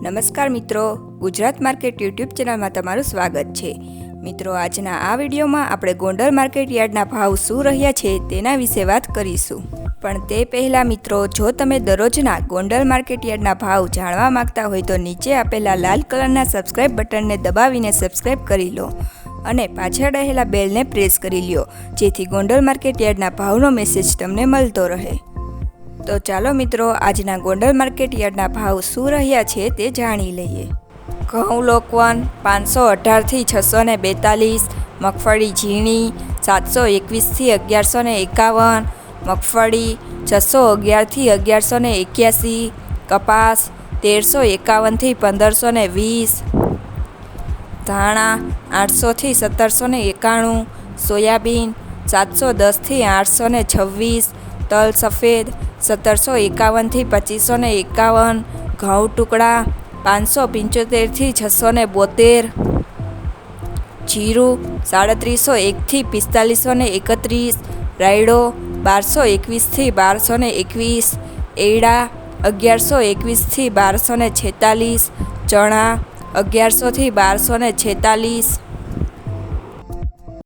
નમસ્કાર મિત્રો, Gujarat market YouTube ચેનલમાં તમારું સ્વાગત છે। મિત્રો, આજના આ વિડીયોમાં આપણે ગોંડલ માર્કેટ યાર્ડના ભાવ શું રહ્યા છે તેના વિશે વાત કરીશું। પણ તે પહેલાં મિત્રો, જો તમે દરરોજના ગોંડલ માર્કેટ યાર્ડના ભાવ જાણવા માંગતા હોય તો નીચે આપેલા લાલ કલરના સબસ્ક્રાઇબ બટનને દબાવીને સબસ્ક્રાઇબ કરી લો અને પાછળ રહેલા બેલને પ્રેસ કરી લ્યો, જેથી ગોંડલ માર્કેટ યાર્ડના ભાવનો મેસેજ તમને મળતો રહે। તો ચાલો મિત્રો, આજના ગોંડલ માર્કેટ યાર્ડના ભાવ શું રહ્યા છે તે જાણી લઈએ। ઘઉં લોકવન 518 થી 642, મગફળી ઝીણી 721 થી 1151, મગફળી 611 થી 1181, કપાસ 1351 થી 1520, ધાણા 800 થી 1791, સોયાબીન 710 થી 826, તલ સફેદ 1751 થી 2551, ઘઉં ટુકડા 575 થી 672, જીરું 3701 થી 4531, રાયડો 1221 થી 1221, એડા 1121 થી 1246, ચણા 1100 થી 1246,